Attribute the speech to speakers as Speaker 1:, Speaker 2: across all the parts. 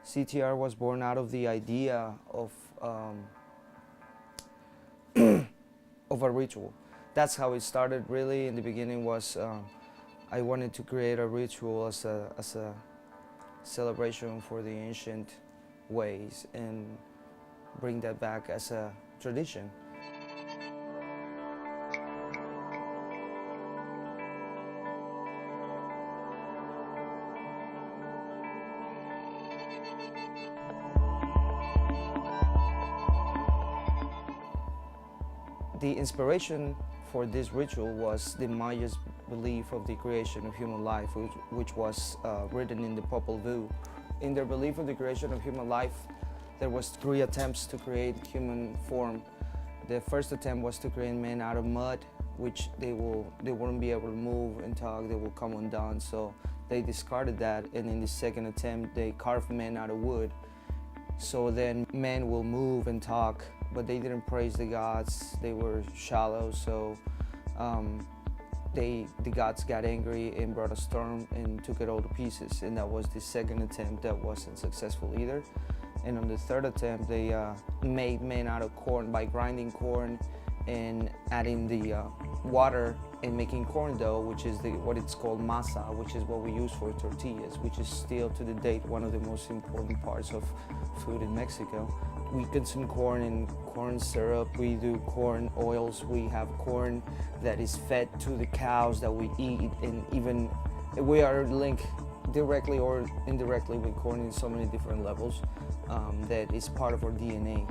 Speaker 1: CTR was born out of the idea of a ritual. That's how it started really. In the beginning was I wanted to create a ritual as a celebration for the ancient ways and bring that back as a tradition. The inspiration for this ritual was the Mayas' belief of the creation of human life, which was written in the Popol Vuh. In their belief of the creation of human life, there was 3 attempts to create human form. The first attempt was to create men out of mud, which they wouldn't be able to move and talk, they will come undone, so they discarded that. And in the second attempt, they carved men out of wood, so then men will move and talk, but they didn't praise the gods, they were shallow, so the gods got angry and brought a storm and took it all to pieces, and that was the second attempt that wasn't successful either. And on the third attempt, they made men out of corn by grinding corn and adding the water and making corn dough, which is what it's called masa, which is what we use for tortillas, which is still to the date one of the most important parts of food in Mexico. We consume corn and corn syrup, we do corn oils, we have corn that is fed to the cows that we eat, and even we are linked directly or indirectly with corn in so many different levels that is part of our DNA.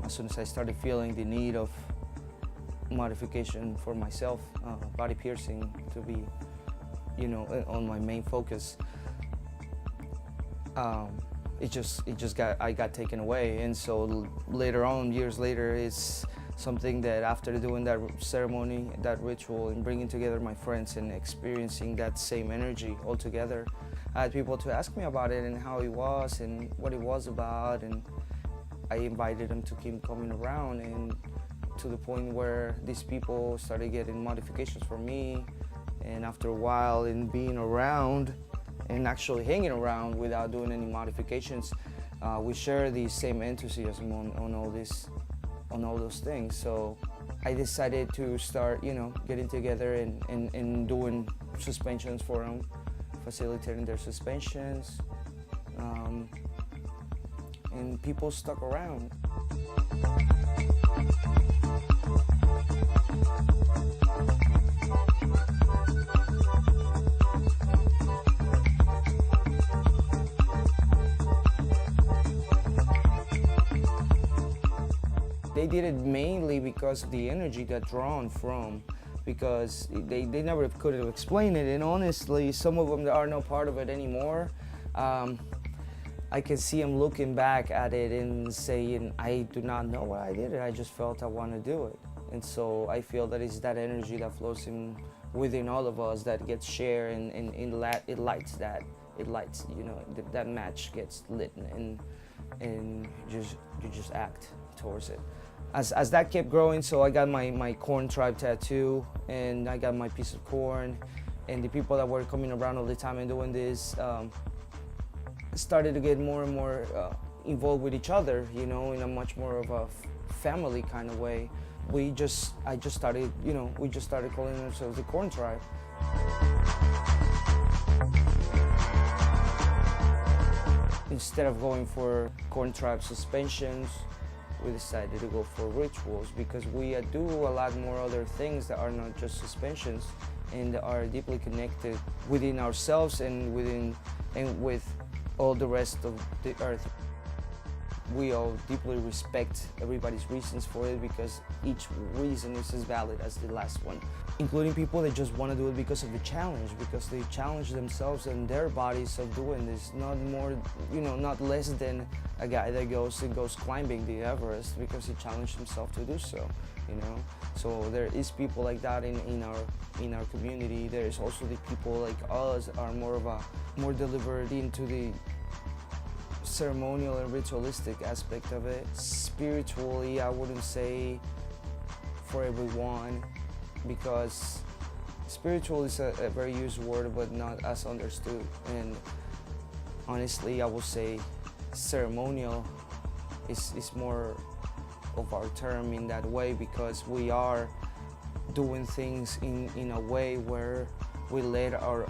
Speaker 1: As soon as I started feeling the need of modification for myself, body piercing to be, on my main focus, I got taken away. And so later on, years later, it's something that after doing that ceremony, that ritual, and bringing together my friends and experiencing that same energy all together, I had people to ask me about it and how it was and what it was about, and I invited them to keep coming around, and to the point where these people started getting modifications from me. And after a while in being around and actually hanging around without doing any modifications, we share the same enthusiasm on all those things. So I decided to start, getting together and doing suspensions for them, facilitating their suspensions, and people stuck around. They did it mainly because of the energy got drawn from, because they never could have explained it, and honestly, some of them are no part of it anymore. I can see them looking back at it and saying, I do not know why I did it, I just felt I want to do it. And so I feel that it's that energy that flows within all of us that gets shared, and it lights that. It lights, that match gets lit, and you just act towards it. As that kept growing, so I got my corn tribe tattoo, and I got my piece of corn, and the people that were coming around all the time and doing this started to get more and more involved with each other, in a much more of a family kind of way. We just started calling ourselves the Corn Tribe. Instead of going for Corn Tribe suspensions, we decided to go for rituals, because we do a lot more other things that are not just suspensions and are deeply connected within ourselves and with all the rest of the earth. We all deeply respect everybody's reasons for it, because each reason is as valid as the last one. including people that just want to do it because of the challenge, because they challenge themselves and their bodies of doing this, not more, not less than a guy that goes climbing the Everest because he challenged himself to do so, So there is people like that in our community. There is also the people like us are more delivered into the ceremonial and ritualistic aspect of it. Spiritually, I wouldn't say for everyone, because spiritual is a very used word but not as understood, and honestly I would say ceremonial is more of our term in that way, because we are doing things in a way where we let our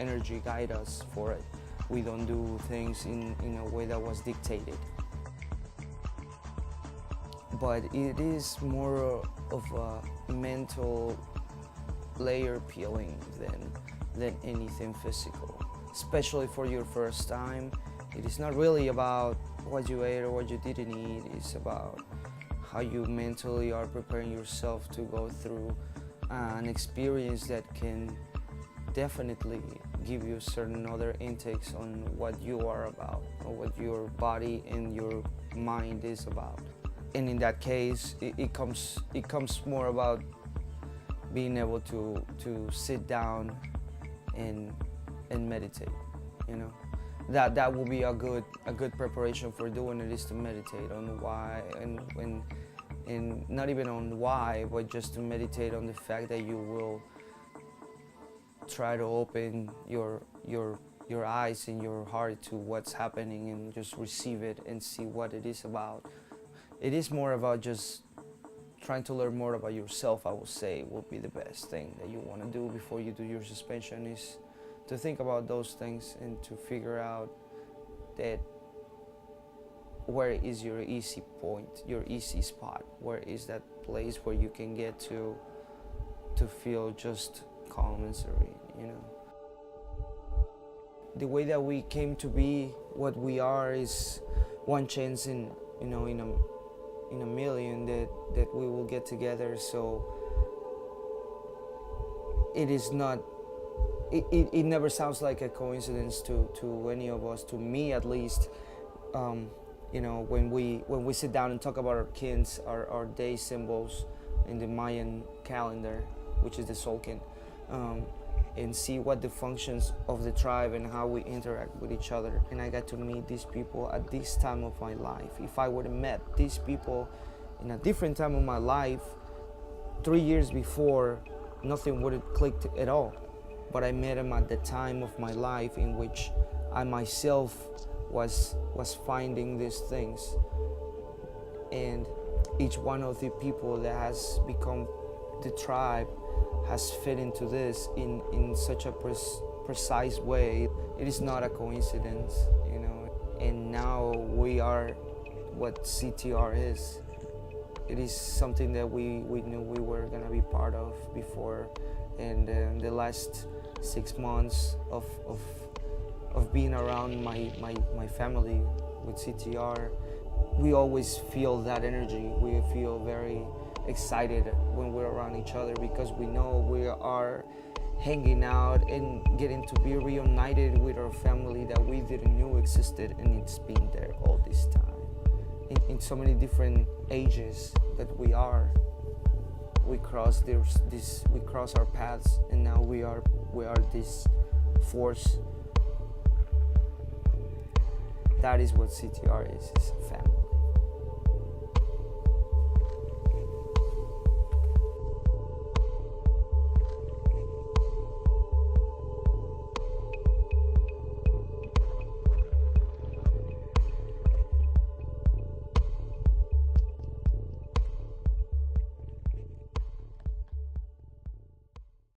Speaker 1: energy guide us for it. We don't do things in a way that was dictated. But it is more of a mental layer peeling than anything physical. Especially for your first time, it is not really about what you ate or what you didn't eat. It's about how you mentally are preparing yourself to go through an experience that can definitely give you certain other intakes on what you are about, or what your body and your mind is about. And in that case, it comes more about being able to sit down and meditate. That will be a good preparation for doing it, is to meditate on why, and not even on why, but just to meditate on the fact that you will try to open your eyes and your heart to what's happening and just receive it and see what it is about. It is more about just trying to learn more about yourself, I would say, would be the best thing that you want to do before you do your suspension, is to think about those things and to figure out that where is your easy point, your easy spot, where is that place where you can get to feel just calm and serene, The way that we came to be what we are is one chance in a million that we will get together. So it is not, it never sounds like a coincidence to any of us, to me at least. When we sit down and talk about our kins, our day symbols in the Mayan calendar, which is the Tzolk'in, and see what the functions of the tribe and how we interact with each other. And I got to meet these people at this time of my life. If I would have met these people in a different time of my life, 3 years before, nothing would have clicked at all. But I met them at the time of my life in which I myself was finding these things. And each one of the people that has become the tribe has fit into this in such a precise way. It is not a coincidence, And now we are what CTR is. It is something that we knew we were gonna be part of before, and the last 6 months of being around my family with CTR, we always feel that energy. We feel very excited when we're around each other, because we know we are hanging out and getting to be reunited with our family that we didn't know existed, and it's been there all this time in so many different ages that we cross our paths, and now we are this force. That is what CTR is a family.